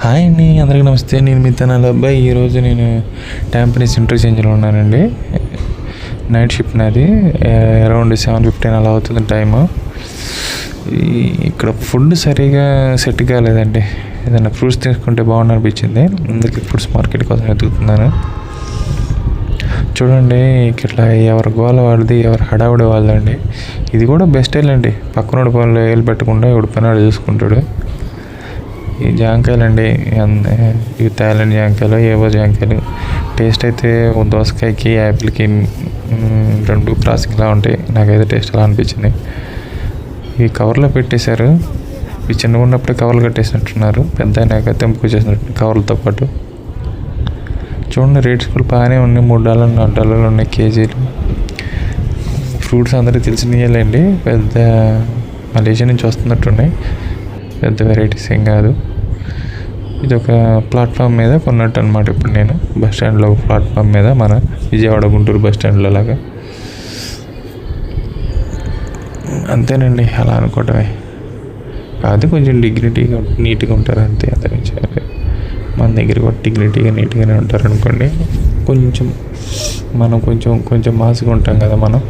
Hi అండి, అందరికీ నమస్తే. నేను మీ తనాల అబ్బాయి. ఈరోజు నేను ట్యాంపనీస్ ఇంటర్చేంజ్లో ఉన్నానండి. నైట్ షిఫ్ట్ నాది. అరౌండ్ 7:15 అలా అవుతుంది టైము. ఇక్కడ ఫుడ్ సరిగా సెట్ కాలేదండి. ఏదైనా ఫ్రూట్స్ తీసుకుంటే బాగుండు అనిపించింది. అందుకే ఫ్రూట్స్ మార్కెట్ కోసం వెతుకుతున్నాను. చూడండి, ఇట్లా ఎవరి గోల వాడిది, ఎవరి హడావుడి వాళ్ళండి. ఇది కూడా బెస్ట్ అండి. పక్కనోడి పనులు ఏలు పెట్టకుండా ఎవడి పని చూసుకుంటాడు. ఈ జాంకాయలు అండి, ఇవి థాయిలాండ్ జాంకాయలు, ఏవో జాంకాయలు. టేస్ట్ అయితే దోసకాయకి యాపిల్కి రెండు క్రాసింగ్లా ఉంటాయి. నాకైతే టేస్ట్ అలా అనిపించింది. ఇవి కవర్లో పెట్టేశారు. ఇవి చిన్నగా ఉన్నప్పుడే కవర్లు కట్టేసినట్టున్నారు. పెద్ద అయినాక తెంపుకు చేసినట్టు కవర్లతో పాటు. చూడండి, రేట్స్ కూడా బాగానే ఉన్నాయి. $3 $4 ఉన్నాయి కేజీలు. ఫ్రూట్స్ అందరికీ తెలిసినయ్యాలండి. పెద్ద మలేషియా నుంచి వస్తున్నట్టున్నాయి. పెద్ద వెరైటీస్ ఏం కాదు. ఇది ఒక ప్లాట్ఫామ్ మీద కొన్నట్టు అనమాట. ఇప్పుడు నేను బస్ స్టాండ్లో ప్లాట్ఫామ్ మీద, మన విజయవాడ గుంటూరు బస్ స్టాండ్లో లాగా. అంతేనండి, అలా అనుకోవటమే కాదు. కొంచెం డిగ్నిటీగా నీట్గా ఉంటారు అంతే. అంతమించాలి. మన దగ్గర కూడా డిగ్నిటీగా నీట్గానే ఉంటారు అనుకోండి. మనం కొంచెం మాస్గా ఉంటాం కదా మనం.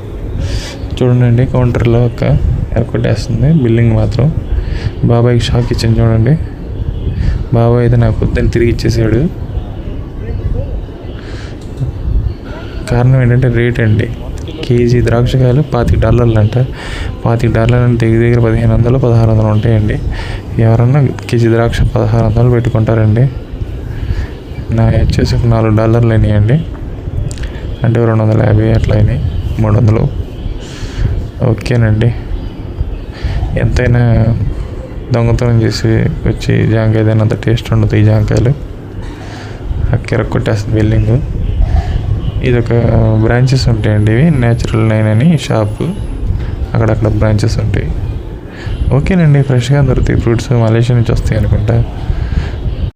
చూడండి, కౌంటర్లో ఒక ఎరకొట్టేస్తుంది. బిల్లింగ్ మాత్రం బాబాయ్కి షాక్ ఇచ్చాను. చూడండి, బాబాయ్ అయితే నాకు వద్దని తిరిగి ఇచ్చేసాడు. కారణం ఏంటంటే రేట్ అండి. కేజీ ద్రాక్షకాయలు $25 అంట. $25 అంటే దగ్గర 1500 1600 ఉంటాయండి. ఎవరన్నా కేజీ ద్రాక్ష 1600 పెట్టుకుంటారండి. నా వచ్చేసి $4 అయినాయండి. అంటే 250 అట్లా అయినాయి. 300. ఓకేనండి. ఎంతైనా దొంగతనం చేసి వచ్చి జాంకాయ తినంత టేస్ట్ ఉండదు ఈ జాంకాయలు. కెరక్ కొట్టేస్తుంది బిల్డింగ్. ఇది ఒక బ్రాంచెస్ ఉంటాయండి. ఇవి న్యాచురల్ 9 అని షాపు. అక్కడక్కడ బ్రాంచెస్ ఉంటాయి. ఓకేనండి, ఫ్రెష్గా దొరుకుతాయి ఫ్రూట్స్. మలేషియా నుంచి వస్తాయి అనుకుంటా.